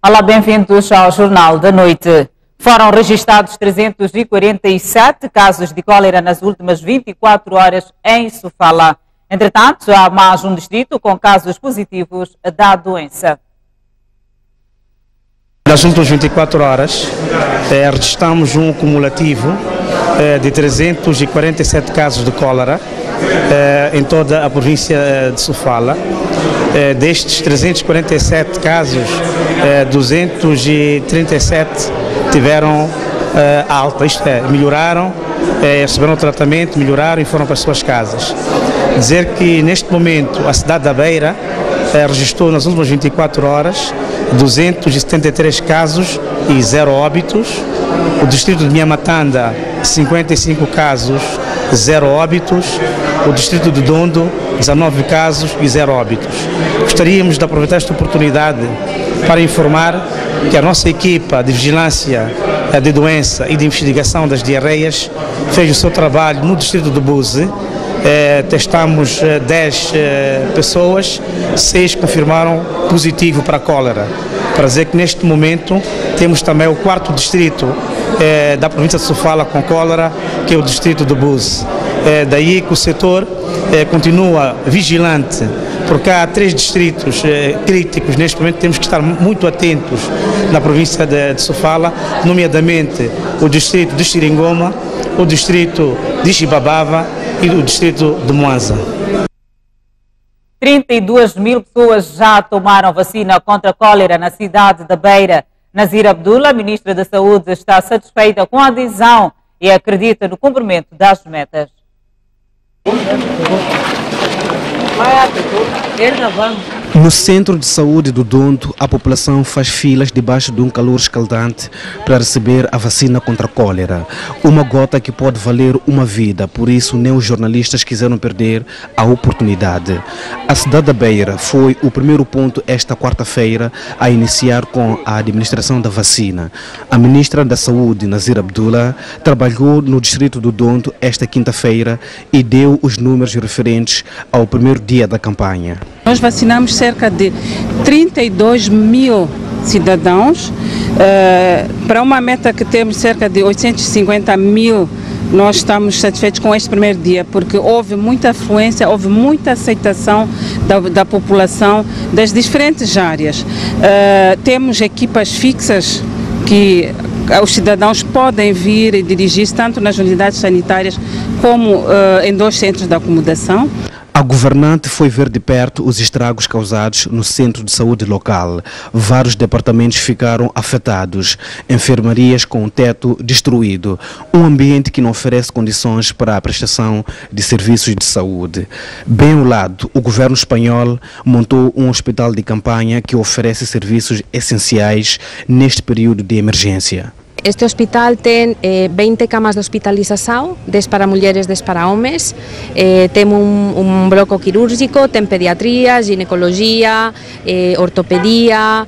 Olá, bem-vindos ao Jornal da Noite. Foram registrados 347 casos de cólera nas últimas 24 horas em Sofala. Entretanto, há mais um distrito com casos positivos da doença. Nas últimas 24 horas, registramos um cumulativo de 347 casos de cólera em toda a província de Sofala. Destes 347 casos, 237 tiveram alta, isto é, melhoraram, receberam tratamento, melhoraram e foram para as suas casas. Dizer que neste momento a cidade da Beira registrou nas últimas 24 horas 273 casos e 0 óbitos. O distrito de Nhamatanda, 55 casos, 0 óbitos. O distrito de Dondo, 19 casos e 0 óbitos. Gostaríamos de aproveitar esta oportunidade para informar que a nossa equipa de vigilância de doença e de investigação das diarreias fez o seu trabalho no distrito de Buzi. Testamos 10 pessoas, 6 confirmaram positivo para a cólera. Para dizer que neste momento temos também o 4º distrito da província de Sofala com cólera, que é o distrito de Buzi. Daí que o setor continua vigilante, porque há 3 distritos críticos. Neste momento temos que estar muito atentos na província de Sofala, nomeadamente o distrito de Xiringoma, o distrito de Xibabava e o distrito de Mwanza. 32 mil pessoas já tomaram vacina contra a cólera na cidade da Beira. Nazira Abdullah, ministra da Saúde, está satisfeita com a adesão e acredita no cumprimento das metas. No centro de saúde do Dondo, a população faz filas debaixo de um calor escaldante para receber a vacina contra a cólera. Uma gota que pode valer uma vida, por isso nem os jornalistas quiseram perder a oportunidade. A cidade da Beira foi o primeiro ponto esta quarta-feira a iniciar com a administração da vacina. A ministra da Saúde, Nazira Abdullah, trabalhou no distrito do Dondo esta quinta-feira e deu os números referentes ao primeiro dia da campanha. Nós vacinamos cerca de 32 mil cidadãos, para uma meta que temos cerca de 850 mil. Nós estamos satisfeitos com este primeiro dia, porque houve muita afluência, houve muita aceitação da população das diferentes áreas. Temos equipas fixas que os cidadãos podem vir e dirigir-se tanto nas unidades sanitárias como em 2 centros de acomodação. A governante foi ver de perto os estragos causados no centro de saúde local. Vários departamentos ficaram afetados, enfermarias com o teto destruído, um ambiente que não oferece condições para a prestação de serviços de saúde. Bem ao lado, o governo espanhol montou um hospital de campanha que oferece serviços essenciais neste período de emergência. Este hospital ten 20 camas de hospitalización, 10 para mulleres, 10 para homes, ten un bloco quirúrgico, ten pediatría, ginecoloxía, ortopedía,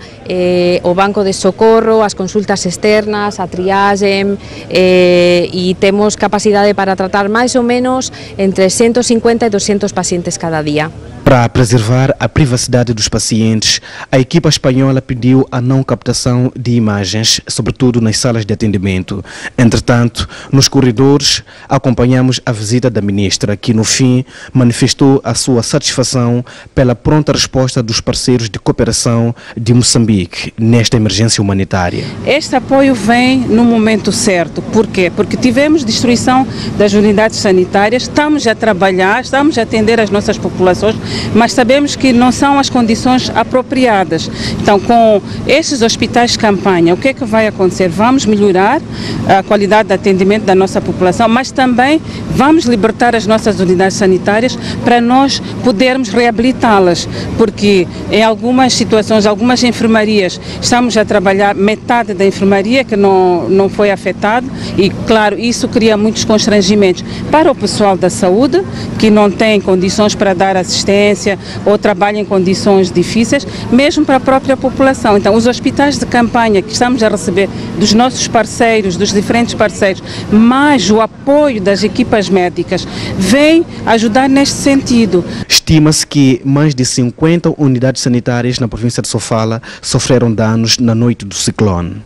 o banco de socorro, as consultas externas, a triaxe, e temos capacidade para tratar máis ou menos entre 150 e 200 pacientes cada día. Para preservar a privacidade dos pacientes, a equipa espanhola pediu a não captação de imagens, sobretudo nas salas de atendimento. Entretanto, nos corredores, acompanhamos a visita da ministra, que no fim manifestou a sua satisfação pela pronta resposta dos parceiros de cooperação de Moçambique nesta emergência humanitária. Este apoio vem no momento certo. Por quê? Porque tivemos destruição das unidades sanitárias, estamos a trabalhar, estamos a atender as nossas populações, mas sabemos que não são as condições apropriadas. Então, com estes hospitais de campanha, o que é que vai acontecer? Vamos melhorar a qualidade de atendimento da nossa população, mas também vamos libertar as nossas unidades sanitárias para nós podermos reabilitá-las, porque em algumas situações, algumas enfermarias, estamos a trabalhar metade da enfermaria que não foi afetado e, claro, isso cria muitos constrangimentos para o pessoal da saúde, que não tem condições para dar assistência, sobrevivência ou trabalho em condições difíceis, mesmo para a própria população. Então, os hospitais de campanha que estamos a receber dos nossos parceiros, dos diferentes parceiros, mais o apoio das equipas médicas, vem ajudar neste sentido. Estima-se que mais de 50 unidades sanitárias na província de Sofala sofreram danos na noite do ciclone.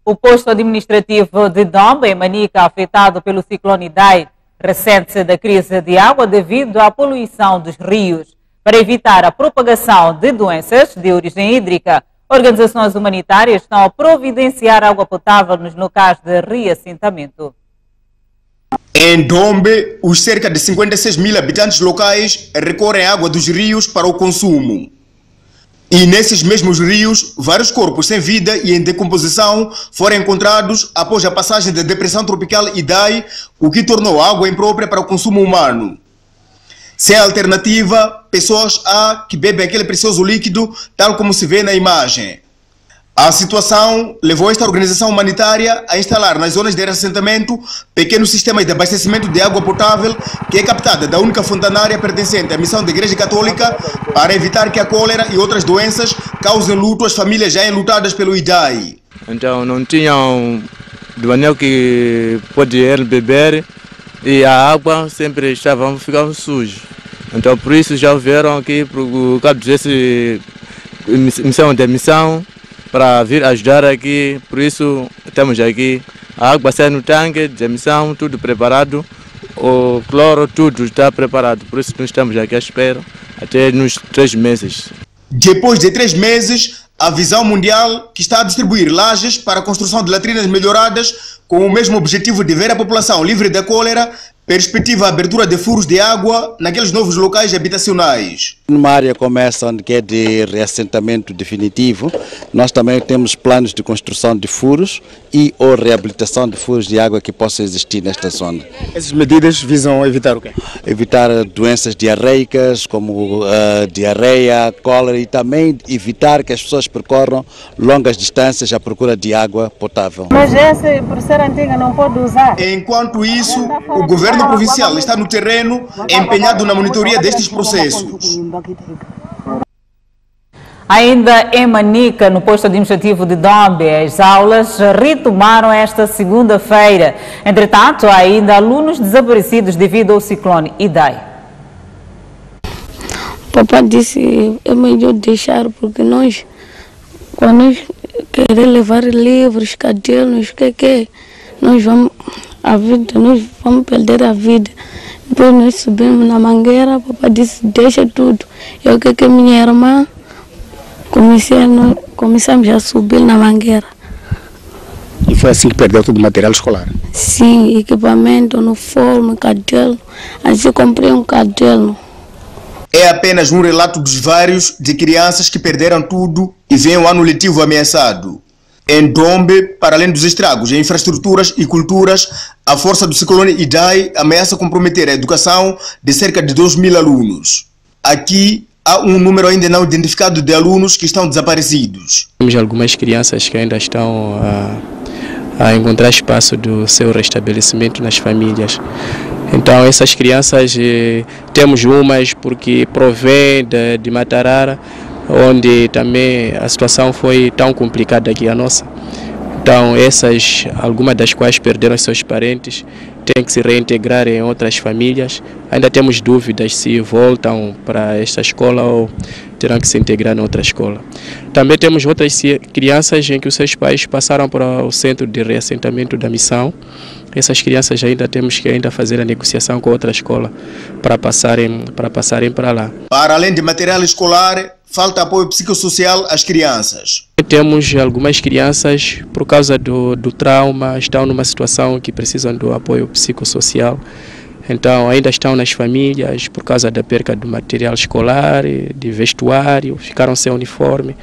O posto administrativo de Dombe, em Manica, afetado pelo ciclone Idai, ressente-se da crise de água devido à poluição dos rios. Para evitar a propagação de doenças de origem hídrica, organizações humanitárias estão a providenciar água potável nos locais de reassentamento. Em Dombe, os cerca de 56 mil habitantes locais recorrem à água dos rios para o consumo. E nesses mesmos rios, vários corpos sem vida e em decomposição foram encontrados após a passagem da depressão tropical Idai, o que tornou a água imprópria para o consumo humano. Sem alternativa, pessoas há que bebem aquele precioso líquido, tal como se vê na imagem. A situação levou esta organização humanitária a instalar nas zonas de reassentamento pequenos sistemas de abastecimento de água potável que é captada da única fontanária pertencente à missão da Igreja Católica para evitar que a cólera e outras doenças causem luto às famílias já enlutadas pelo Idai. Então não tinham do anel que poder beber e a água sempre estava ficando suja. Então por isso já vieram aqui por causa desse missão para vir ajudar aqui, por isso temos aqui a água sai no tanque de emissão, tudo preparado, o cloro, tudo está preparado, por isso nós estamos aqui à espera até nos 3 meses. Depois de 3 meses, a Visão Mundial, que está a distribuir lajes para a construção de latrinas melhoradas com o mesmo objetivo de ver a população livre da cólera, perspectiva a abertura de furos de água naqueles novos locais habitacionais. Numa área como essa, onde é de reassentamento definitivo, nós também temos planos de construção de furos e ou reabilitação de furos de água que possam existir nesta zona. Essas medidas visam evitar o quê? Evitar doenças diarreicas, como diarreia, cólera, e também evitar que as pessoas percorram longas distâncias à procura de água potável. Mas essa, por ser antiga, não pode usar. Enquanto isso, o governo provincial está no terreno, empenhado na monitoria destes processos. Ainda em Manica, no posto administrativo de Dombe, as aulas retomaram esta segunda-feira. Entretanto, há ainda alunos desaparecidos devido ao ciclone Idai. O papai disse é melhor deixar, porque nós, quando nós queremos levar livros, cadernos, nós vamos perder a vida. Depois nós subimos na mangueira, o papai disse deixa tudo. Eu que minha irmã começamos a subir na mangueira. E foi assim que perdeu todo o material escolar? Sim, equipamento, uniforme, caderno. Assim comprei um caderno. É apenas um relato dos vários de crianças que perderam tudo e vêm o ano letivo ameaçado. Em Dombe, para além dos estragos em infraestruturas e culturas, a força do ciclone Idai ameaça comprometer a educação de cerca de 2.000 alunos. Aqui há um número ainda não identificado de alunos que estão desaparecidos. Temos algumas crianças que ainda estão a encontrar espaço do seu restabelecimento nas famílias. Então essas crianças, temos umas porque provém de Matarara, onde também a situação foi tão complicada aqui a nossa. Então algumas das quais perderam seus parentes, têm que se reintegrar em outras famílias. Ainda temos dúvidas se voltam para esta escola ou terão que se integrar em outra escola. Também temos outras crianças em que os seus pais passaram para o centro de reassentamento da missão. Essas crianças ainda temos que fazer a negociação com outra escola para passarem para lá. Para além de material escolar, falta apoio psicossocial às crianças. Temos algumas crianças, por causa do trauma, estão numa situação que precisam do apoio psicossocial. Então ainda estão nas famílias por causa da perca do material escolar, de vestuário, ficaram sem uniforme.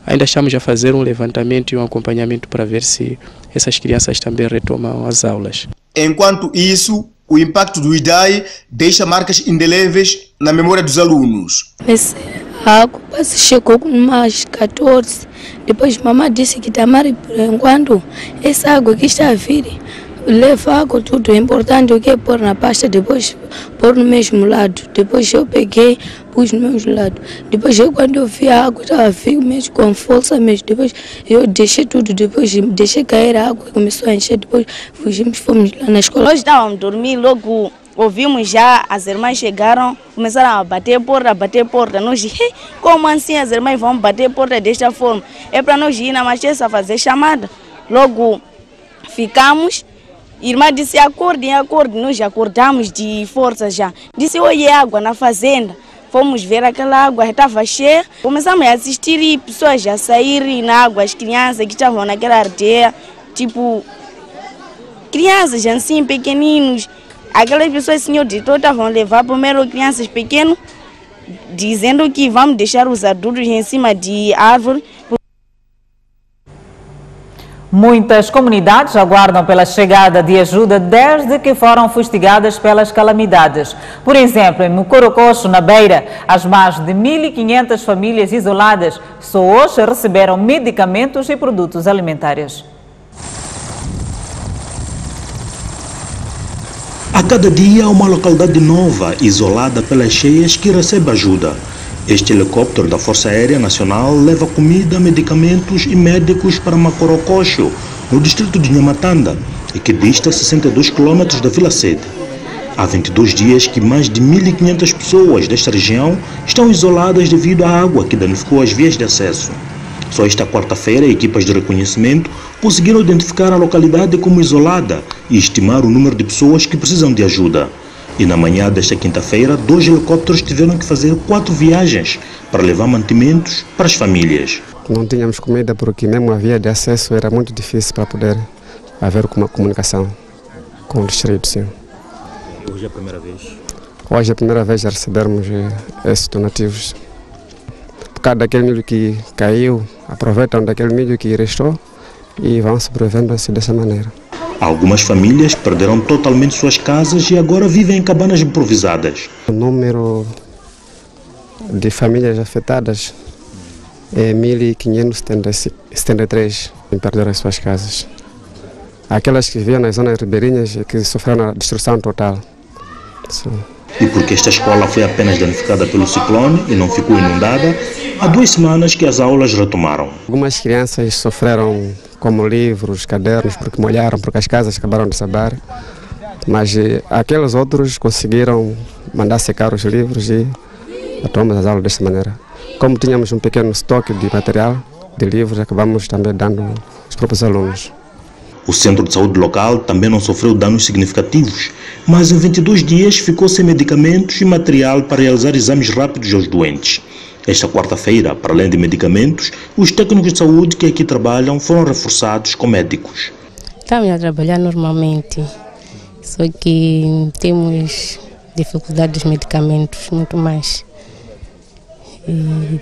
Ainda estamos a fazer um levantamento e um acompanhamento para ver se essas crianças também retomam as aulas. Enquanto isso, o impacto do Idai deixa marcas indeléveis na memória dos alunos. A água chegou com umas 14. Depois mamãe disse que Tamari, por enquanto, essa água que está a vir leva água, tudo é importante, o que é pôr na pasta, depois pôr no mesmo lado. Depois eu peguei, pus no mesmo lado. Depois quando eu vi a água, estava frio mesmo, com força mesmo. Depois eu deixei tudo, depois deixei cair a água, começou a encher, depois fomos lá na escola. Nós estávamos a dormir, logo ouvimos já, as irmãs chegaram, começaram a bater porta. Nós disse, como assim as irmãs vão bater porta desta forma? É para nós ir na macheza a fazer chamada. Logo ficamos, a irmã disse, acorde, nós acordamos de força já. Disse, olha, água na fazenda. Fomos ver aquela água, estava cheia. Começamos a assistir e pessoas já saírem na água, as crianças que estavam naquela arteia, tipo, crianças assim, pequeninos. Aquelas pessoas, senhor diretor, estavam a levar primeiro crianças pequenas, dizendo que vamos deixar os adultos em cima de árvore. Muitas comunidades aguardam pela chegada de ajuda desde que foram fustigadas pelas calamidades. Por exemplo, em Mucorococho, na Beira, as mais de 1.500 famílias isoladas só hoje receberam medicamentos e produtos alimentares. A cada dia, uma localidade nova, isolada pelas cheias, que recebe ajuda. Este helicóptero da Força Aérea Nacional leva comida, medicamentos e médicos para Mucorococho, no distrito de Nhamatanda, e que dista 62 km da Vila Sede. Há 22 dias que mais de 1.500 pessoas desta região estão isoladas devido à água que danificou as vias de acesso. Só esta quarta-feira, equipas de reconhecimento conseguiram identificar a localidade como isolada e estimar o número de pessoas que precisam de ajuda. E na manhã desta quinta-feira, 2 helicópteros tiveram que fazer 4 viagens para levar mantimentos para as famílias. Não tínhamos comida porque mesmo a via de acesso era muito difícil para poder haver uma comunicação com o distrito. Sim. Hoje é a primeira vez? Hoje é a primeira vez a recebermos esses donativos. Por causa daquele milho que caiu, aproveitam daquele milho que restou e vão sobrevivendo assim dessa maneira. Algumas famílias perderam totalmente suas casas e agora vivem em cabanas improvisadas. O número de famílias afetadas é 1.573 que perderam as suas casas. Aquelas que viviam nas zonas ribeirinhas e que sofreram a destruição total. E porque esta escola foi apenas danificada pelo ciclone e não ficou inundada, há 2 semanas que as aulas retomaram. Algumas crianças sofreram como livros, cadernos, porque molharam, porque as casas acabaram de desabar. Mas aqueles outros conseguiram mandar secar os livros e retomamos as aulas desta maneira. Como tínhamos um pequeno estoque de material, de livros, acabamos também dando aos próprios alunos. O centro de saúde local também não sofreu danos significativos, mas em 22 dias ficou sem medicamentos e material para realizar exames rápidos aos doentes. Esta quarta-feira, para além de medicamentos, os técnicos de saúde que aqui trabalham foram reforçados com médicos. Estamos a trabalhar normalmente, só que temos dificuldade dos medicamentos, muito mais. E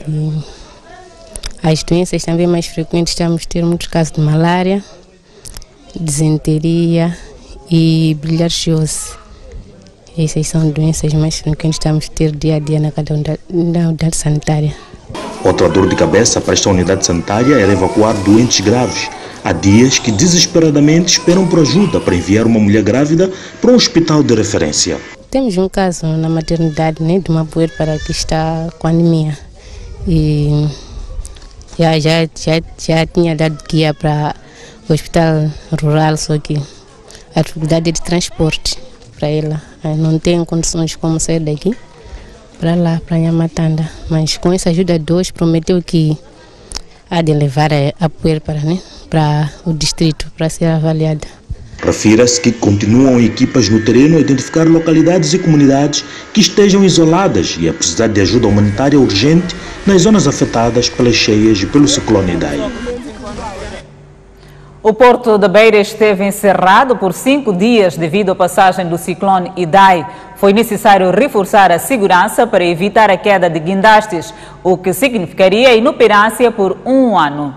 as doenças também mais frequentes, estamos a ter muitos casos de malária, disenteria e bilharziose. Essas são doenças mais frequentes que estamos a ter dia a dia na cada unidade sanitária. Outra dor de cabeça para esta unidade sanitária era evacuar doentes graves. Há dias que desesperadamente esperam por ajuda para enviar uma mulher grávida para um hospital de referência. Temos um caso na maternidade, né, de uma puérpera que está com anemia. E já tinha dado guia para o hospital rural, só que a dificuldade é de transporte para ela. Não tem condições como sair daqui para lá, para Nhamatanda. Mas com essa ajuda de hoje, prometeu que há de levar a puérpera, né, para o distrito, para ser avaliada. Refira-se que continuam equipas no terreno a identificar localidades e comunidades que estejam isoladas e a precisar de ajuda humanitária urgente nas zonas afetadas pelas cheias e pelo ciclone Idai. O Porto da Beira esteve encerrado por 5 dias devido à passagem do ciclone Idai. Foi necessário reforçar a segurança para evitar a queda de guindastes, o que significaria inoperância por 1 ano.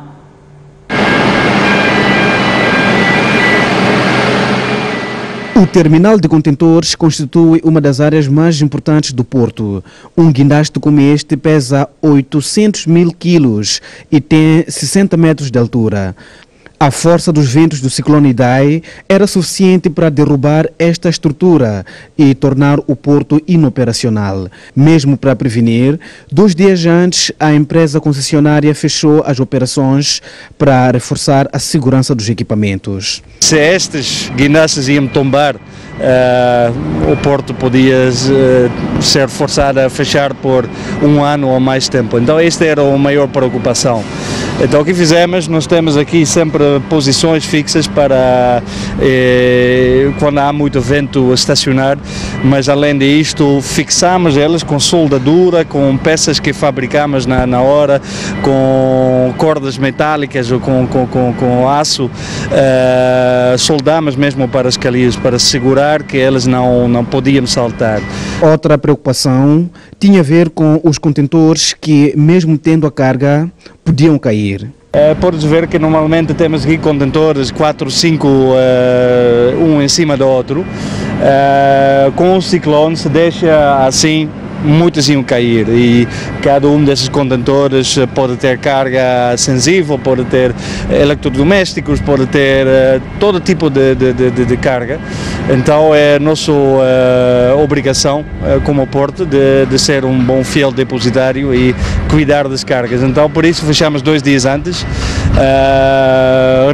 O terminal de contentores constitui uma das áreas mais importantes do Porto. Um guindaste como este pesa 800 mil quilos e tem 60 metros de altura. A força dos ventos do ciclone Idai era suficiente para derrubar esta estrutura e tornar o porto inoperacional. Mesmo para prevenir, 2 dias antes, a empresa concessionária fechou as operações para reforçar a segurança dos equipamentos. Se estes guinastes iam tombar, o porto podia ser forçado a fechar por 1 ano ou mais tempo. Então esta era a maior preocupação. Então o que fizemos, nós temos aqui sempre posições fixas para quando há muito vento estacionar, mas além disto fixamos elas com soldadura, com peças que fabricamos na hora, com cordas metálicas ou com aço, soldamos mesmo para as calhas, para segurar que elas não podiam saltar. Outra preocupação tinha a ver com os contentores que, mesmo tendo a carga, podiam cair. Podes ver que normalmente temos aqui contentores 4, 5, um em cima do outro. Com o ciclone se deixa assim, muitos iam cair e cada um desses contentores pode ter carga sensível, pode ter eletrodomésticos, pode ter todo tipo de carga. Então é nossa obrigação como Porto de ser um bom fiel depositário e cuidar das cargas. Então por isso fechamos 2 dias antes,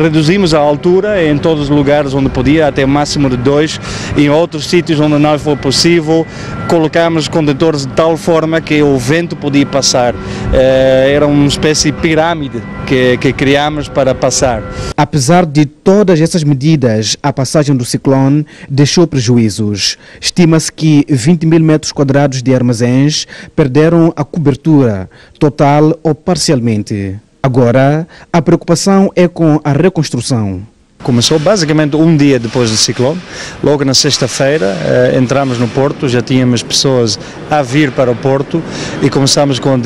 reduzimos a altura em todos os lugares onde podia, até o máximo de 2, em outros sítios onde não foi possível, colocamos contentores de tal forma que o vento podia passar. Era uma espécie de pirâmide que criámos para passar. Apesar de todas essas medidas, a passagem do ciclone deixou prejuízos. Estima-se que 20 mil metros quadrados de armazéns perderam a cobertura, total ou parcialmente. Agora, a preocupação é com a reconstrução. Começou basicamente um dia depois do ciclone. Logo na sexta-feira entramos no porto, já tínhamos pessoas a vir para o porto e começamos com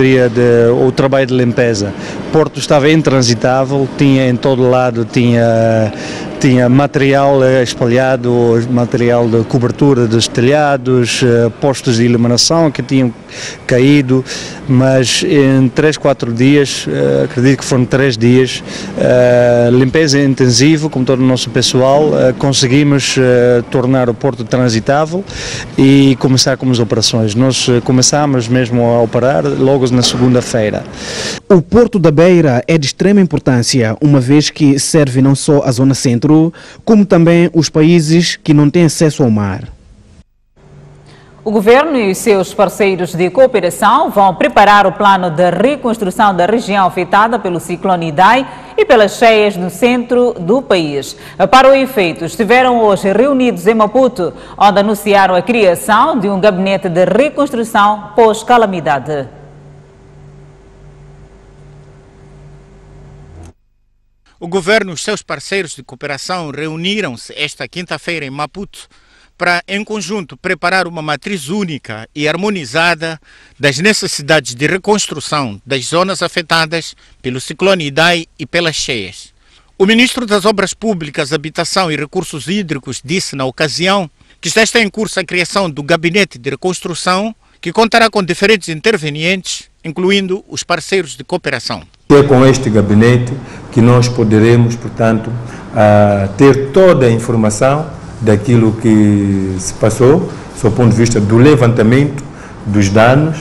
o trabalho de limpeza. O porto estava intransitável, tinha em todo lado, tinha material espalhado, material de cobertura dos telhados, postos de iluminação que tinham caído, mas em 3, 4 dias, acredito que foram 3 dias, limpeza intensiva com todo o nosso pessoal, conseguimos tornar o porto transitável e começar com as operações. Nós começamos mesmo a operar logo na segunda-feira. O Porto da Beira é de extrema importância, uma vez que serve não só a zona centro, como também os países que não têm acesso ao mar. O governo e os seus parceiros de cooperação vão preparar o plano de reconstrução da região afetada pelo ciclone Idai e pelas cheias no centro do país. Para o efeito, estiveram hoje reunidos em Maputo, onde anunciaram a criação de um gabinete de reconstrução pós-calamidade. O governo e os seus parceiros de cooperação reuniram-se esta quinta-feira em Maputo para, em conjunto, preparar uma matriz única e harmonizada das necessidades de reconstrução das zonas afetadas pelo ciclone Idai e pelas cheias. O ministro das Obras Públicas, Habitação e Recursos Hídricos disse na ocasião que já está em curso a criação do Gabinete de Reconstrução, que contará com diferentes intervenientes, incluindo os parceiros de cooperação. É com este gabinete que nós poderemos, portanto, ter toda a informação daquilo que se passou, do ponto de vista do levantamento dos danos,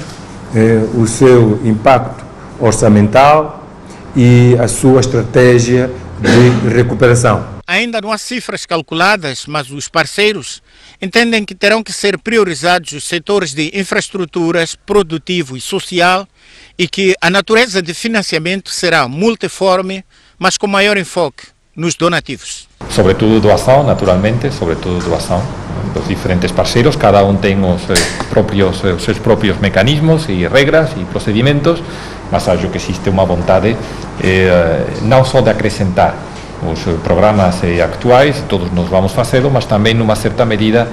o seu impacto orçamental e a sua estratégia de recuperação. Ainda não há cifras calculadas, mas os parceiros entendem que terão que ser priorizados os setores de infraestruturas, produtivo e social, e que a natureza de financiamento será multiforme, mas com maior enfoque nos donativos. Sobretudo doação, naturalmente, sobretudo doação dos diferentes parceiros, cada um tem os seus próprios mecanismos e regras e procedimentos, mas acho que existe uma vontade não só de acrescentar os programas actuais, todos nós vamos fazê-lo, mas também, numa certa medida,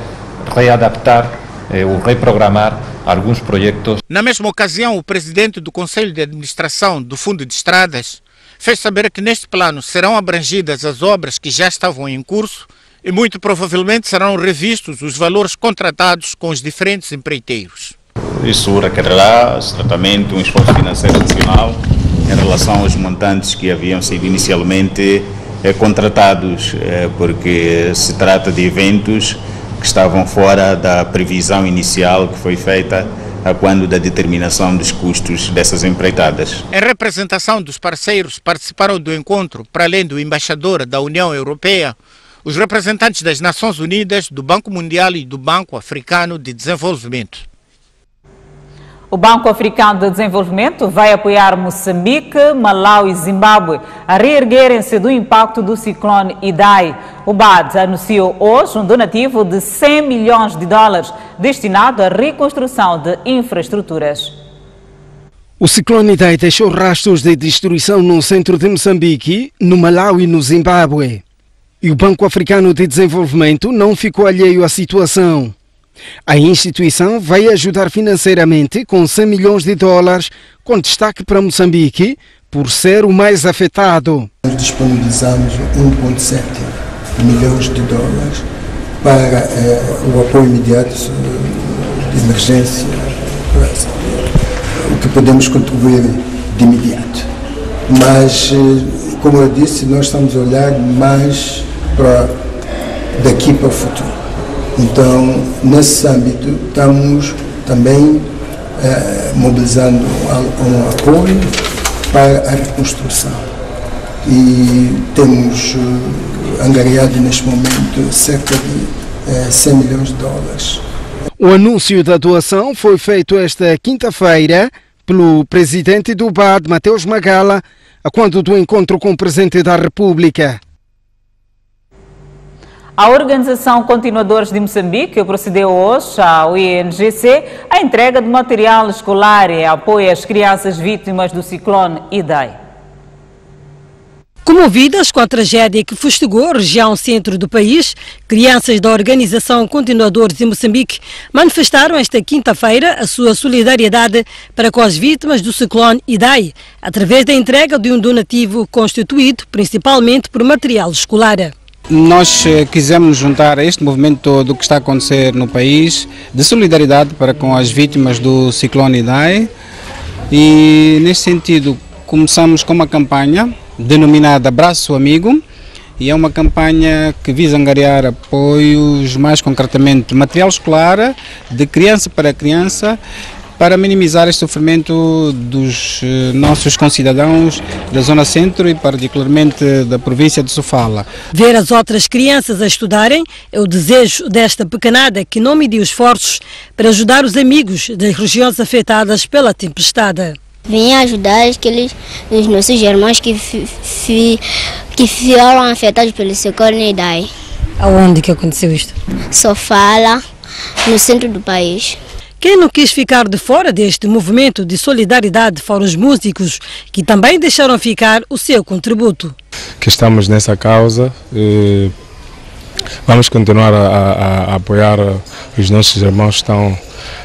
readaptar ou reprogramar alguns projetos. Na mesma ocasião, o presidente do Conselho de Administração do Fundo de Estradas fez saber que neste plano serão abrangidas as obras que já estavam em curso e muito provavelmente serão revistos os valores contratados com os diferentes empreiteiros. Isso requererá certamente um esforço financeiro adicional em relação aos montantes que haviam sido inicialmente contratados, porque se trata de eventos que estavam fora da previsão inicial que foi feita quando da determinação dos custos dessas empreitadas. Em representação dos parceiros, participaram do encontro, para além do embaixador da União Europeia, os representantes das Nações Unidas, do Banco Mundial e do Banco Africano de Desenvolvimento. O Banco Africano de Desenvolvimento vai apoiar Moçambique, Malau e Zimbábue a reerguerem-se do impacto do ciclone Idai. O BAD anunciou hoje um donativo de 100 milhões de dólares destinado à reconstrução de infraestruturas. O ciclone Idai deixou rastros de destruição no centro de Moçambique, no Malau e no Zimbábue. E o Banco Africano de Desenvolvimento não ficou alheio à situação. A instituição vai ajudar financeiramente com 100 milhões de dólares, com destaque para Moçambique, por ser o mais afetado. Nós disponibilizamos 1,7 milhões de dólares para o apoio imediato de emergência, o que podemos contribuir de imediato. Mas, como eu disse, nós estamos a olhar mais para daqui para o futuro. Então, nesse âmbito, estamos também mobilizando um apoio para a reconstrução. E temos angariado neste momento cerca de 100 milhões de dólares. O anúncio da doação foi feito esta quinta-feira pelo presidente do BAD, Mateus Magala, a quando do encontro com o presidente da República. A Organização Continuadores de Moçambique procedeu hoje ao INGC a entrega de material escolar e apoio às crianças vítimas do ciclone Idai. Comovidas com a tragédia que fustigou a região centro do país, crianças da Organização Continuadores de Moçambique manifestaram esta quinta-feira a sua solidariedade para com as vítimas do ciclone Idai, através da entrega de um donativo constituído principalmente por material escolar. Nós quisemos juntar a este movimento todo que está a acontecer no país, de solidariedade para com as vítimas do ciclone Idai, e nesse sentido começamos com uma campanha denominada Abraço Amigo, e é uma campanha que visa angariar apoios, mais concretamente material escolar, de criança para criança, para minimizar este sofrimento dos nossos concidadãos da zona centro e particularmente da província de Sofala. Ver as outras crianças a estudarem é o desejo desta pequenada que não mediu esforços para ajudar os amigos das regiões afetadas pela tempestade. Vim ajudar os nossos irmãos que foram afetados pelo ciclone Idai. Aonde que aconteceu isto? Sofala, no centro do país. Quem não quis ficar de fora deste movimento de solidariedade foram os músicos, que também deixaram ficar o seu contributo. Que estamos nessa causa, vamos continuar a apoiar os nossos irmãos que estão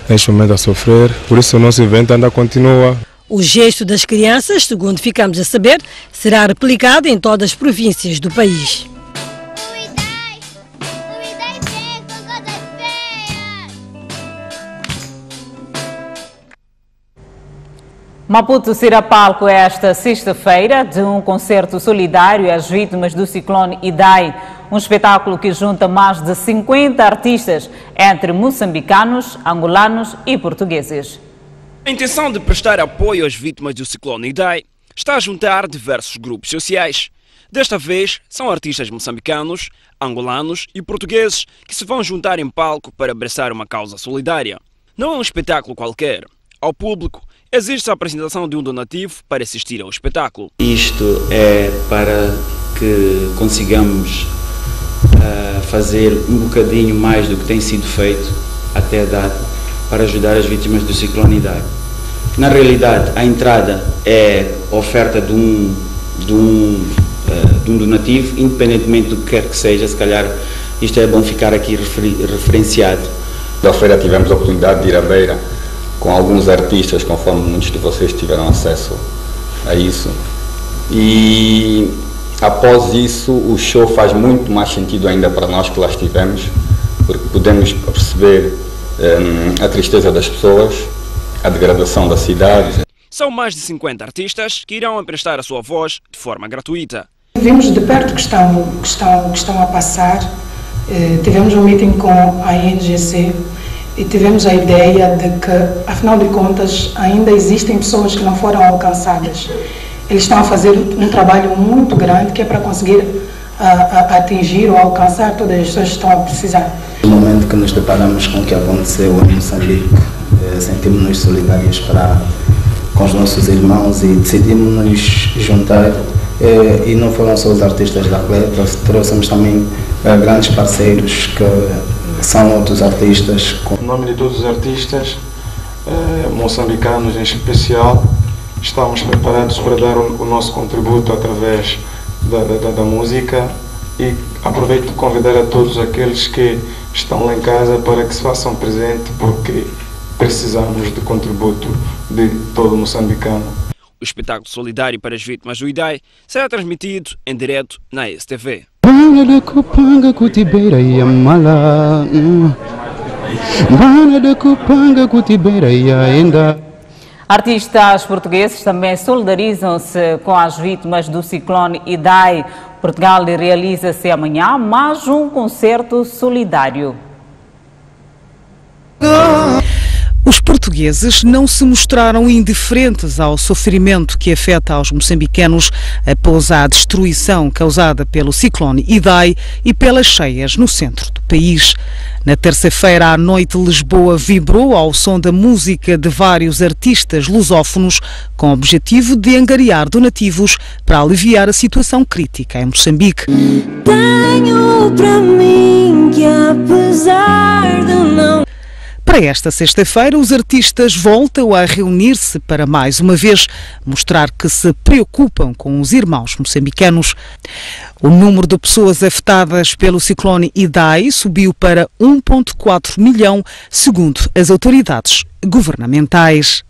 neste momento a sofrer, por isso o nosso evento ainda continua. O gesto das crianças, segundo ficamos a saber, será replicado em todas as províncias do país. Maputo será palco esta sexta-feira de um concerto solidário às vítimas do ciclone Idai, um espetáculo que junta mais de 50 artistas, entre moçambicanos, angolanos e portugueses. A intenção de prestar apoio às vítimas do ciclone Idai está a juntar diversos grupos sociais. Desta vez, são artistas moçambicanos, angolanos e portugueses que se vão juntar em palco para abraçar uma causa solidária. Não é um espetáculo qualquer. Ao público, existe a apresentação de um donativo para assistir ao espetáculo. Isto é para que consigamos fazer um bocadinho mais do que tem sido feito até a data para ajudar as vítimas do ciclone Idai. Na realidade, a entrada é a oferta de um donativo, independentemente do que quer que seja. Se calhar isto é bom ficar aqui referenciado. Da feira tivemos a oportunidade de ir à Beira com alguns artistas, conforme muitos de vocês tiveram acesso a isso. E após isso, o show faz muito mais sentido ainda para nós que lá estivemos, porque podemos perceber a tristeza das pessoas, a degradação da cidade. São mais de 50 artistas que irão emprestar a sua voz de forma gratuita. Vimos de perto que estão a passar. Tivemos um meeting com a INGC e tivemos a ideia de que, afinal de contas, ainda existem pessoas que não foram alcançadas. Eles estão a fazer um trabalho muito grande que é para conseguir atingir ou alcançar todas as pessoas que estão a precisar. No momento que nos deparamos com o que aconteceu em Moçambique, sentimos-nos solidários com os nossos irmãos e decidimos nos juntar. E não foram só os artistas da CLE, trouxemos também grandes parceiros que são outros artistas. Em nome de todos os artistas, moçambicanos em especial, estamos preparados para dar o nosso contributo através da música e aproveito para convidar a todos aqueles que estão lá em casa para que se façam presente, porque precisamos do contributo de todo moçambicano. O espetáculo solidário para as vítimas do IDAI será transmitido em direto na STV. Artistas portugueses também solidarizam-se com as vítimas do ciclone Idai. Portugal realiza-se amanhã mais um concerto solidário. Os portugueses não se mostraram indiferentes ao sofrimento que afeta aos moçambicanos após a destruição causada pelo ciclone Idai e pelas cheias no centro do país. Na terça-feira à noite, Lisboa vibrou ao som da música de vários artistas lusófonos com o objetivo de angariar donativos para aliviar a situação crítica em Moçambique. Tenho para mim que apesar de não... Para esta sexta-feira, os artistas voltam a reunir-se para, mais uma vez, mostrar que se preocupam com os irmãos moçambicanos. O número de pessoas afetadas pelo ciclone Idai subiu para 1,4 milhão, segundo as autoridades governamentais.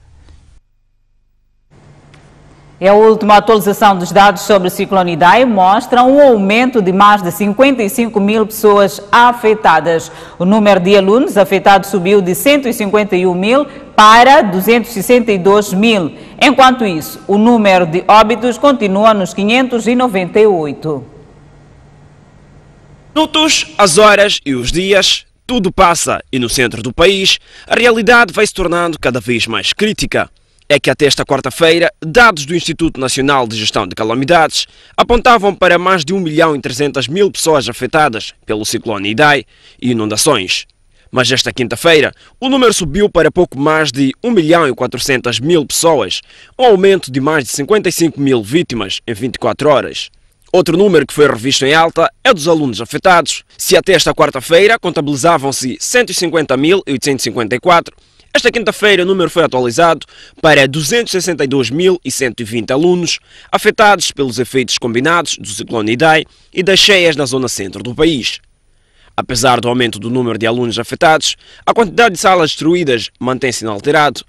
E a última atualização dos dados sobre o ciclone Idai mostra um aumento de mais de 55 mil pessoas afetadas. O número de alunos afetados subiu de 151 mil para 262 mil. Enquanto isso, o número de óbitos continua nos 598. Minutos, as horas e os dias, tudo passa e no centro do país a realidade vai se tornando cada vez mais crítica. É que até esta quarta-feira, dados do Instituto Nacional de Gestão de Calamidades apontavam para mais de 1.300.000 pessoas afetadas pelo ciclone Idai e inundações. Mas esta quinta-feira, o número subiu para pouco mais de 1.400.000 pessoas, um aumento de mais de 55 mil vítimas em 24 horas. Outro número que foi revisto em alta é dos alunos afetados. Se até esta quarta-feira contabilizavam-se 150.854, esta quinta-feira o número foi atualizado para 262.120 alunos afetados pelos efeitos combinados do ciclone Idai e das cheias na zona centro do país. Apesar do aumento do número de alunos afetados, a quantidade de salas destruídas mantém-se inalterado,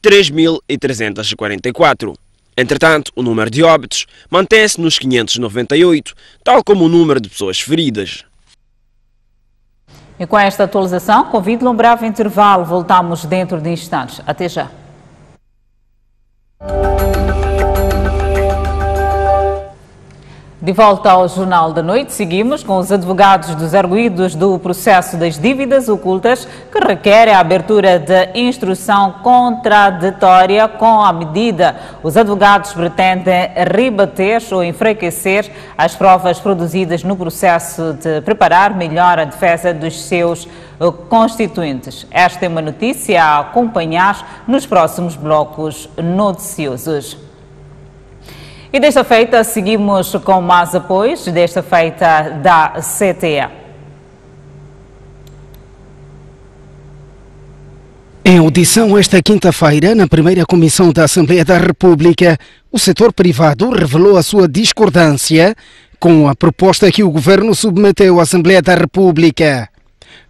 3.344. Entretanto, o número de óbitos mantém-se nos 598, tal como o número de pessoas feridas. E com esta atualização, convido-lhe a um breve intervalo. Voltamos dentro de instantes. Até já. De volta ao Jornal da Noite, seguimos com os advogados dos arguidos do processo das dívidas ocultas que requerem a abertura de instrução contraditória com a medida. Os advogados pretendem rebater ou enfraquecer as provas produzidas no processo de preparar melhor a defesa dos seus constituintes. Esta é uma notícia a acompanhar nos próximos blocos noticiosos. E desta feita, seguimos com mais apoios, desta feita da CTE. Em audição esta quinta-feira, na primeira comissão da Assembleia da República, o setor privado revelou a sua discordância com a proposta que o governo submeteu à Assembleia da República.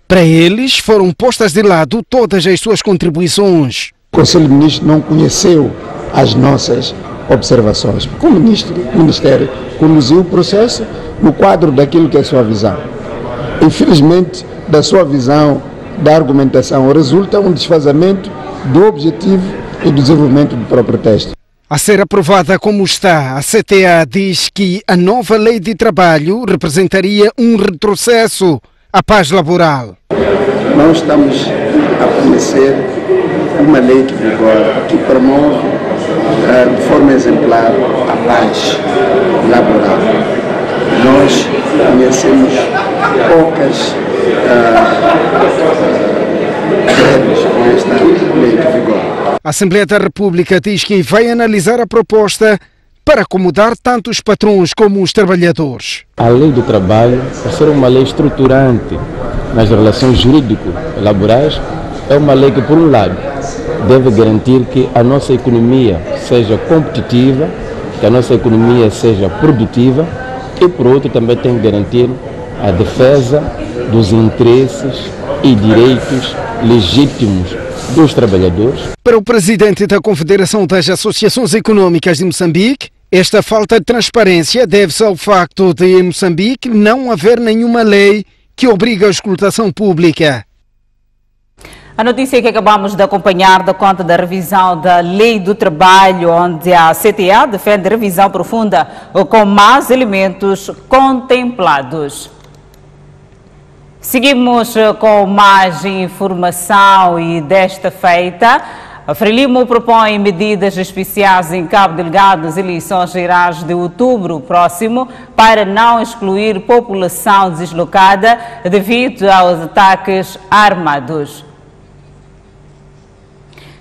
Para eles, foram postas de lado todas as suas contribuições. O Conselho de Ministros não conheceu as nossas observações. O Ministério conduziu o processo no quadro daquilo que é a sua visão. Infelizmente, da sua visão, da argumentação, resulta um desfazamento do objetivo e do desenvolvimento do próprio texto. A ser aprovada como está, a CTA diz que a nova lei de trabalho representaria um retrocesso à paz laboral. Nós estamos a conhecer uma lei que vigora, que promove de forma exemplar a paz laboral. Nós conhecemos poucas greves com esta lei que vigora. A Assembleia da República diz que vai analisar a proposta para acomodar tanto os patrões como os trabalhadores. A lei do trabalho, por ser uma lei estruturante nas relações jurídico-laborais, é uma lei que, por um lado, deve garantir que a nossa economia seja competitiva, que a nossa economia seja produtiva e, por outro, também tem que garantir a defesa dos interesses e direitos legítimos dos trabalhadores. Para o presidente da Confederação das Associações Econômicas de Moçambique, esta falta de transparência deve-se ao facto de, em Moçambique, não haver nenhuma lei que obriga a escutação pública. A notícia que acabamos de acompanhar dá conta da revisão da Lei do Trabalho, onde a CTA defende revisão profunda com mais elementos contemplados. Seguimos com mais informação e desta feita, a Frelimo propõe medidas especiais em Cabo Delgado nas eleições gerais de outubro próximo para não excluir população deslocada devido aos ataques armados.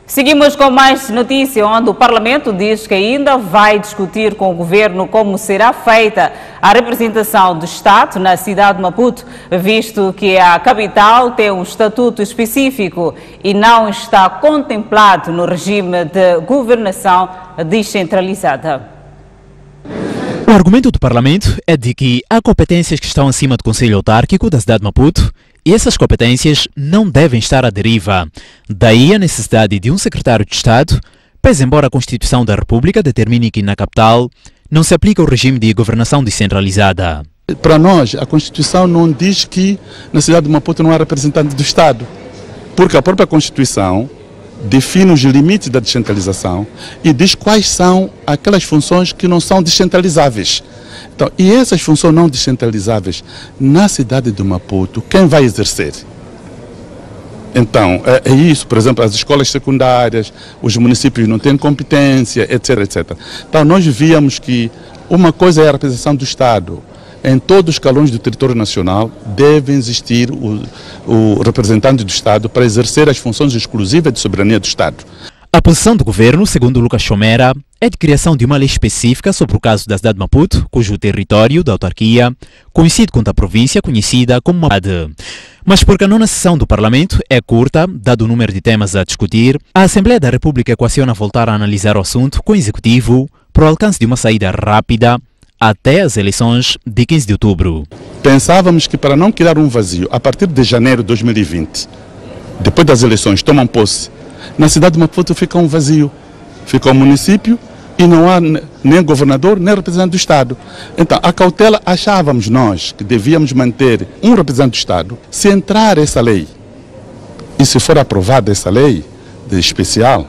Seguimos com mais notícia, onde o Parlamento diz que ainda vai discutir com o Governo como será feita a representação do Estado na cidade de Maputo, visto que a capital tem um estatuto específico e não está contemplado no regime de governação descentralizada. O argumento do Parlamento é de que há competências que estão acima do Conselho Autárquico da cidade de Maputo e essas competências não devem estar à deriva. Daí a necessidade de um secretário de Estado, pese embora a Constituição da República determine que na capital não se aplica o regime de governação descentralizada. Para nós, a Constituição não diz que na cidade de Maputo não há representante do Estado, porque a própria Constituição define os limites da descentralização e diz quais são aquelas funções que não são descentralizáveis. Então, e essas funções não descentralizáveis, na cidade de Maputo, quem vai exercer? Então, é isso, por exemplo, as escolas secundárias, os municípios não têm competência, etc, etc. Então, nós víamos que uma coisa é a representação do Estado. Em todos os escalões do território nacional deve existir o representante do Estado para exercer as funções exclusivas de soberania do Estado. A posição do governo, segundo Lucas Chomera, é de criação de uma lei específica sobre o caso da cidade de Maputo, cujo território da autarquia coincide com a província conhecida como Maputo. Mas porque a nona sessão do Parlamento é curta, dado o número de temas a discutir, a Assembleia da República equaciona voltar a analisar o assunto com o Executivo para o alcance de uma saída rápida até as eleições de 15 de outubro. Pensávamos que para não criar um vazio, a partir de janeiro de 2020, depois das eleições, tomam posse, na cidade de Maputo fica um vazio, fica um município e não há nem governador, nem representante do Estado. Então, a cautela, achávamos nós que devíamos manter um representante do Estado. Se entrar essa lei, e se for aprovada essa lei de especial,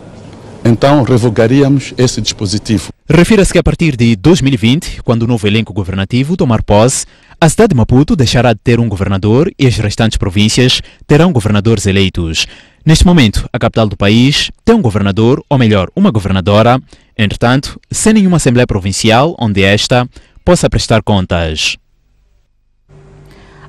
então revogaríamos esse dispositivo. Refira-se que a partir de 2020, quando o novo elenco governativo tomar posse, a cidade de Maputo deixará de ter um governador e as restantes províncias terão governadores eleitos. Neste momento, a capital do país tem um governador, ou melhor, uma governadora, entretanto, sem nenhuma Assembleia Provincial onde esta possa prestar contas.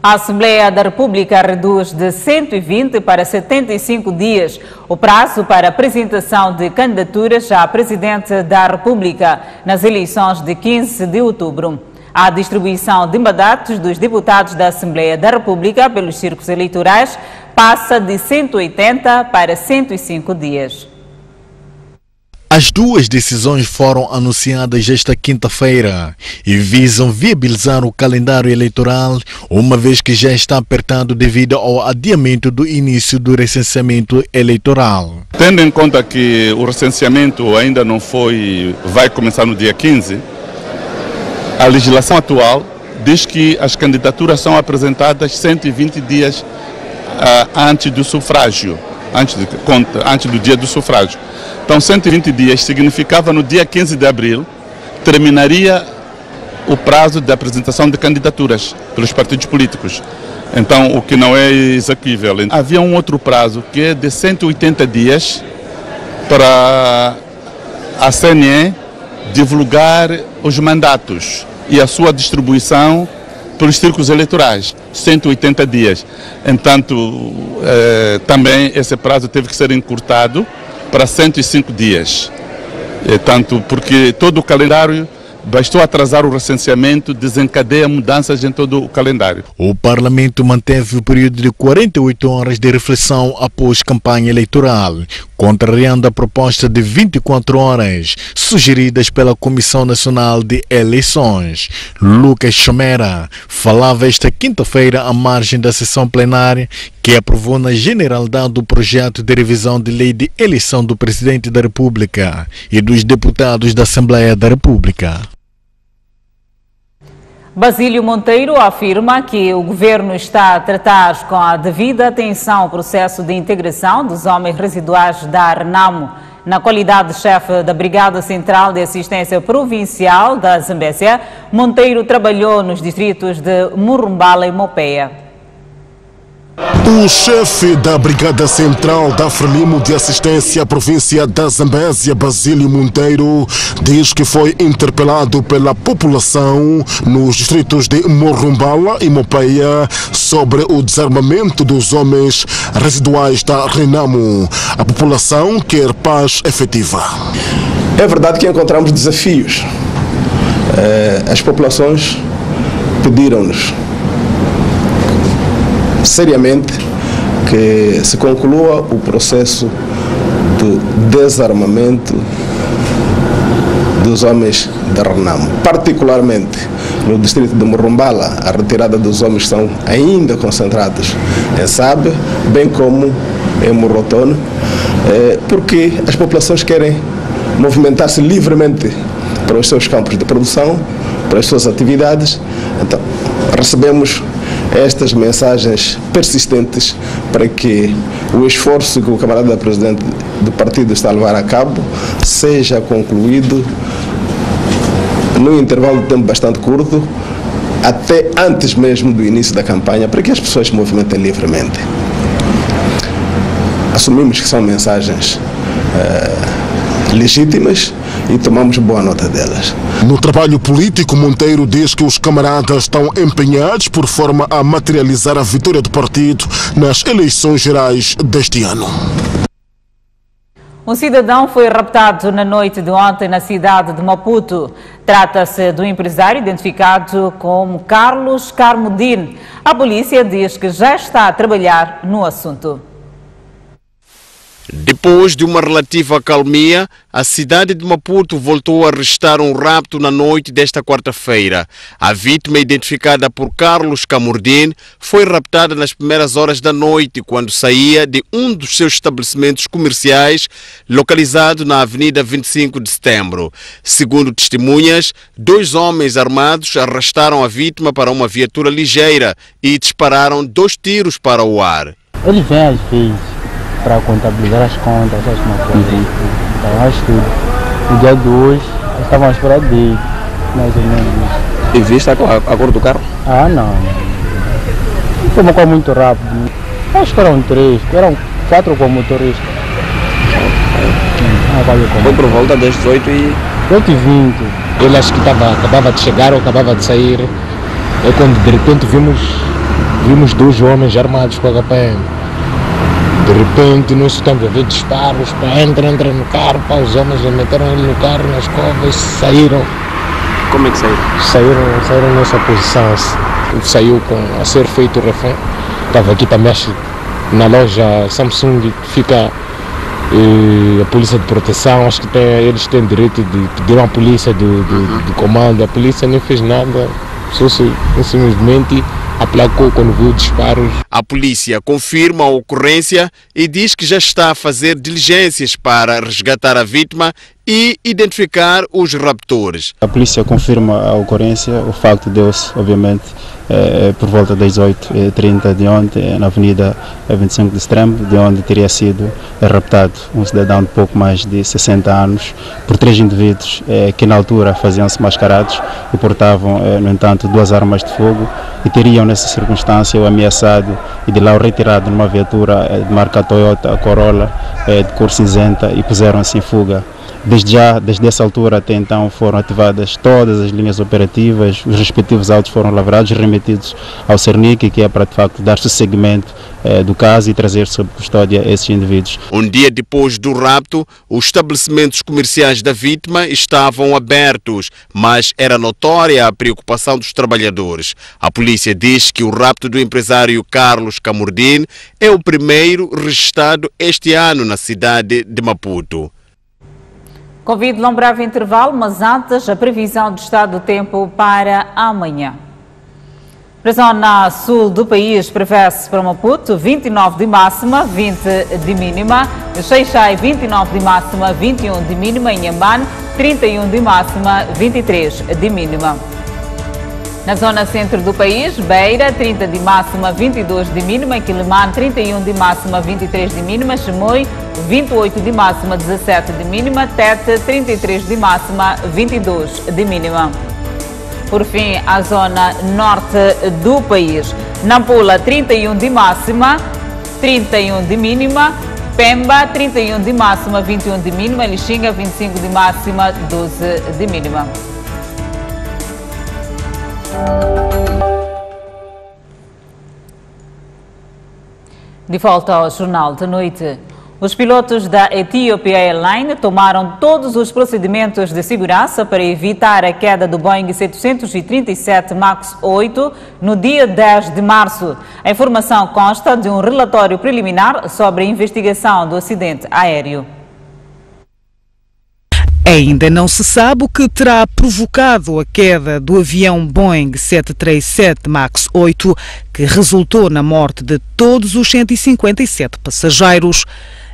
A Assembleia da República reduz de 120 para 75 dias o prazo para apresentação de candidaturas à Presidente da República nas eleições de 15 de outubro. A distribuição de mandatos dos deputados da Assembleia da República pelos círculos eleitorais passa de 180 para 105 dias. As duas decisões foram anunciadas esta quinta-feira e visam viabilizar o calendário eleitoral, uma vez que já está apertado devido ao adiamento do início do recenseamento eleitoral. Tendo em conta que o recenseamento ainda não vai começar no dia 15, a legislação atual diz que as candidaturas são apresentadas 120 dias antes do sufrágio. antes do dia do sufrágio. Então 120 dias significava no dia 15 de abril terminaria o prazo de apresentação de candidaturas pelos partidos políticos. Então, o que não é exequível. Havia um outro prazo que é de 180 dias para a CNE divulgar os mandatos e a sua distribuição pelos círculos eleitorais. 180 dias. Entanto, também esse prazo teve que ser encurtado para 105 dias. Tanto porque todo o calendário, bastou atrasar o recenseamento, desencadeia mudanças em todo o calendário. O Parlamento manteve o período de 48 horas de reflexão após campanha eleitoral, contrariando a proposta de 24 horas sugeridas pela Comissão Nacional de Eleições. Lucas Chomera falava esta quinta-feira à margem da sessão plenária que aprovou na generalidade o projeto de revisão de lei de eleição do Presidente da República e dos deputados da Assembleia da República. Basílio Monteiro afirma que o governo está a tratar com a devida atenção o processo de integração dos homens residuais da Renamo. Na qualidade de chefe da Brigada Central de Assistência Provincial da Zambésia, Monteiro trabalhou nos distritos de Murumbala e Mopeia. O chefe da Brigada Central da Frelimo de Assistência Província da Zambésia, Basílio Monteiro, diz que foi interpelado pela população nos distritos de Murumbala e Mopeia sobre o desarmamento dos homens residuais da Renamo. A população quer paz efetiva. É verdade que encontramos desafios. As populações pediram-nos seriamente que se conclua o processo do desarmamento dos homens da Renamo. Particularmente no distrito de Murumbala, a retirada dos homens estão ainda concentrados em Sabe, bem como em Morotone, porque as populações querem movimentar-se livremente para os seus campos de produção, para as suas atividades. Então, recebemos estas mensagens persistentes para que o esforço que o camarada presidente do partido está a levar a cabo seja concluído num intervalo de tempo bastante curto, até antes mesmo do início da campanha, para que as pessoas se movimentem livremente. Assumimos que são mensagens legítimas e tomamos boa nota delas. No trabalho político, Monteiro diz que os camaradas estão empenhados por forma a materializar a vitória do partido nas eleições gerais deste ano. Um cidadão foi raptado na noite de ontem na cidade de Maputo. Trata-se do empresário identificado como Carlos Carmudin. A polícia diz que já está a trabalhar no assunto. Depois de uma relativa acalmia, a cidade de Maputo voltou a registrar um rapto na noite desta quarta-feira. A vítima, identificada por Carlos Camurdin, foi raptada nas primeiras horas da noite, quando saía de um dos seus estabelecimentos comerciais, localizado na Avenida 25 de Setembro. Segundo testemunhas, 2 homens armados arrastaram a vítima para uma viatura ligeira e dispararam 2 tiros para o ar. Ele vem às vezes para contabilizar as contas, uma coisa. Então, acho que no dia de hoje, estavam à espera dele, mais ou menos. E viste a cor do carro? Ah, não. Foi uma coisa muito rápida. Acho que eram 3, eram 4 com motorista. Foi por volta das 18 e 8h20. Ele acho que acabava de chegar ou acabava de sair. É quando de repente vimos 2 homens armados com a HPM. De repente nós estamos a ver disparos, para entra no carro, para os homens meteram ele no carro, nas covas, saíram. Como é que saíram? Saíram nessa posição. Saiu a ser feito o refém. Estava aqui também, acho, na loja Samsung, fica a polícia de proteção, acho que eles têm direito de pedir uma polícia de comando. A polícia nem fez nada, só simplesmente aplacou quando viu disparos. A polícia confirma a ocorrência e diz que já está a fazer diligências para resgatar a vítima e identificar os raptores. A polícia confirma a ocorrência, o facto deu-se, obviamente, por volta das 18h30 de ontem, na Avenida 25 de Setembro, de onde teria sido raptado um cidadão de pouco mais de 60 anos por 3 indivíduos que na altura faziam-se mascarados e portavam, no entanto, 2 armas de fogo e teriam, nessa circunstância, o ameaçado e de lá o retirado numa viatura de marca Toyota Corolla de cor cinzenta e puseram-se em fuga. Desde essa altura até então foram ativadas todas as linhas operativas, os respectivos autos foram lavrados e remetidos ao Cernic, que é para de facto dar-se seguimento do caso e trazer sob custódia esses indivíduos. Um dia depois do rapto, os estabelecimentos comerciais da vítima estavam abertos, mas era notória a preocupação dos trabalhadores. A polícia diz que o rapto do empresário Carlos Camurdin é o primeiro registrado este ano na cidade de Maputo. Convido a um breve intervalo, mas antes a previsão do estado do tempo para amanhã. Para a zona sul do país, prevê-se para Maputo 29 de máxima, 20 de mínima. Xai-Xai 29 de máxima, 21 de mínima. Inhambane 31 de máxima, 23 de mínima. Na zona centro do país, Beira 30 de máxima, 22 de mínima. Quilimane 31 de máxima, 23 de mínima. Chimoio 28 de máxima, 17 de mínima. Tete 33 de máxima, 22 de mínima. Por fim, a zona norte do país, Nampula 31 de máxima, 31 de mínima. Pemba 31 de máxima, 21 de mínima. Lixinga 25 de máxima, 12 de mínima. De volta ao Jornal da Noite. Os pilotos da Ethiopia Airlines tomaram todos os procedimentos de segurança para evitar a queda do Boeing 737 MAX 8 no dia 10 de março. A informação consta de um relatório preliminar sobre a investigação do acidente aéreo. Ainda não se sabe o que terá provocado a queda do avião Boeing 737 MAX 8, que resultou na morte de todos os 157 passageiros.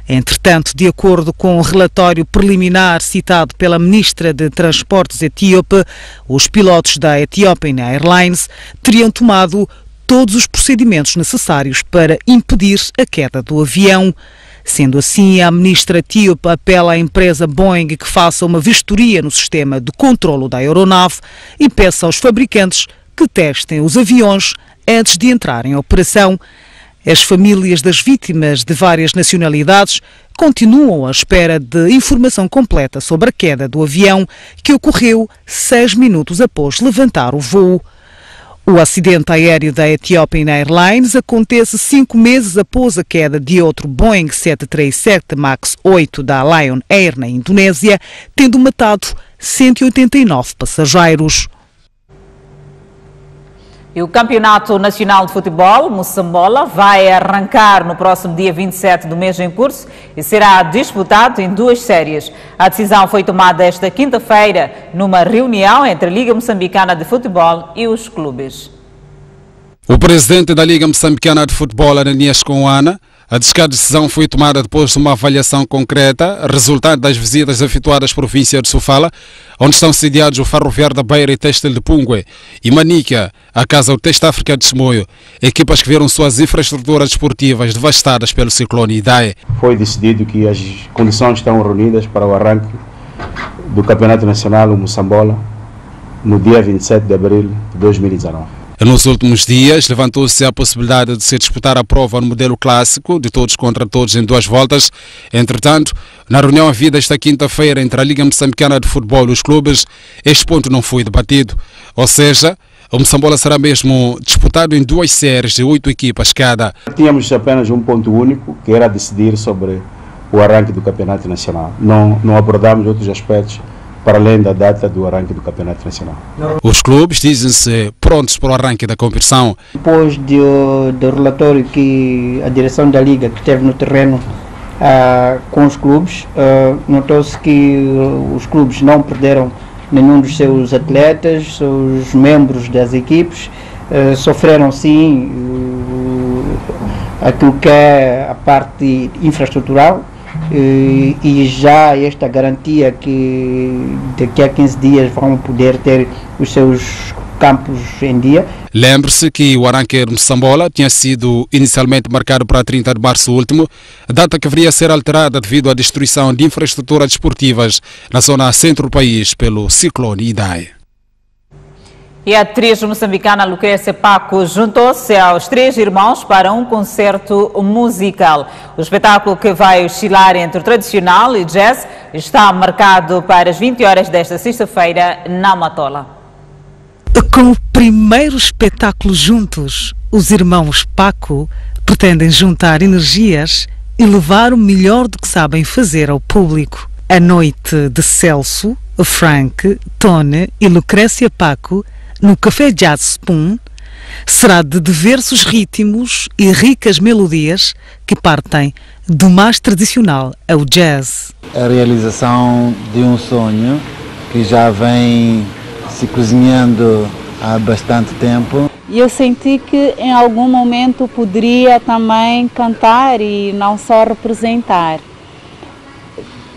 Entretanto, de acordo com o relatório preliminar citado pela ministra de Transportes etíope, os pilotos da Ethiopian Airlines teriam tomado todos os procedimentos necessários para impedir a queda do avião. Sendo assim, a ministra etíope apela à empresa Boeing que faça uma vistoria no sistema de controlo da aeronave e peça aos fabricantes que testem os aviões antes de entrar em operação. As famílias das vítimas de várias nacionalidades continuam à espera de informação completa sobre a queda do avião, que ocorreu 6 minutos após levantar o voo. O acidente aéreo da Ethiopian Airlines acontece 5 meses após a queda de outro Boeing 737 MAX 8 da Lion Air na Indonésia, tendo matado 189 passageiros. E o Campeonato Nacional de Futebol, Moçambola, vai arrancar no próximo dia 27 do mês em curso e será disputado em 2 séries. A decisão foi tomada esta quinta-feira numa reunião entre a Liga Moçambicana de Futebol e os clubes. O presidente da Liga Moçambicana de Futebol, Ananias Conwana, diz que a decisão foi tomada depois de uma avaliação concreta, resultante das visitas efetuadas por província de Sofala, onde estão sediados o Ferroviário da Beira e Têxtil de Pungue, e Manica, a Casa do Teste África de Chimoio, equipas que viram suas infraestruturas desportivas devastadas pelo ciclone Idai. Foi decidido que as condições estão reunidas para o arranque do Campeonato Nacional, o Moçambola, no dia 27 de abril de 2019. Nos últimos dias, levantou-se a possibilidade de se disputar a prova no modelo clássico, de todos contra todos em 2 voltas. Entretanto, na reunião havida esta quinta-feira entre a Liga Moçambicana de Futebol e os clubes, este ponto não foi debatido. Ou seja, o Moçambola será mesmo disputado em 2 séries de 8 equipas cada. Tínhamos apenas um ponto único, que era decidir sobre o arranque do Campeonato Nacional. Não abordamos outros aspectos para além da data do arranque do Campeonato Nacional. Os clubes dizem-se prontos para o arranque da competição. Depois do relatório que a direção da Liga que esteve no terreno com os clubes, notou-se que os clubes não perderam nenhum dos seus atletas, seus membros das equipes, sofreram sim aquilo que é a parte infraestrutural, e já esta garantia que daqui a 15 dias vão poder ter os seus campos em dia. Lembre-se que o arranque Moçambola tinha sido inicialmente marcado para 30 de março último, data que viria a ser alterada devido à destruição de infraestruturas desportivas na zona centro do país pelo ciclone Idai. E a atriz moçambicana Lucrécia Paco juntou-se aos 3 irmãos para um concerto musical. O espetáculo, que vai oscilar entre o tradicional e jazz, está marcado para as 20 horas desta sexta-feira na Matola. Com o primeiro espetáculo juntos, os irmãos Paco pretendem juntar energias e levar o melhor do que sabem fazer ao público. A noite de Celso, Frank, Tony e Lucrécia Paco no Café Jazz Spoon será de diversos ritmos e ricas melodias que partem do mais tradicional ao jazz. A realização de um sonho que já vem se cozinhando há bastante tempo. E eu senti que em algum momento poderia também cantar e não só representar.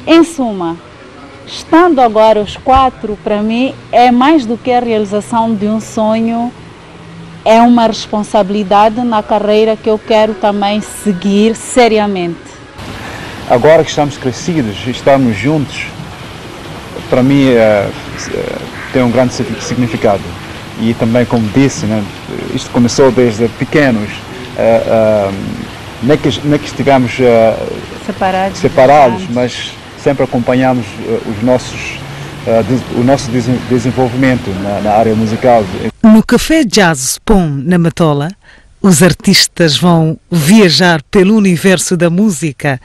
Em suma, estando agora os 4, para mim, é mais do que a realização de um sonho, é uma responsabilidade na carreira que eu quero também seguir seriamente. Agora que estamos crescidos, estamos juntos, para mim tem um grande significado. E também, como disse, né, isto começou desde pequenos, não é que estivemos separados, mas sempre acompanhamos o nosso desenvolvimento na área musical. No Café Jazz Spoon, na Matola, os artistas vão viajar pelo universo da música,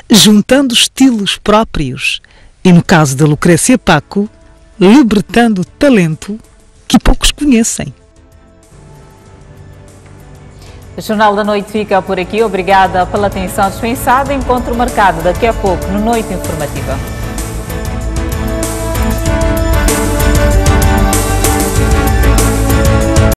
juntando estilos próprios e, no caso da Lucrécia Paco, libertando talento que poucos conhecem. O Jornal da Noite fica por aqui. Obrigada pela atenção dispensada. Encontro marcado daqui a pouco no Noite Informativa.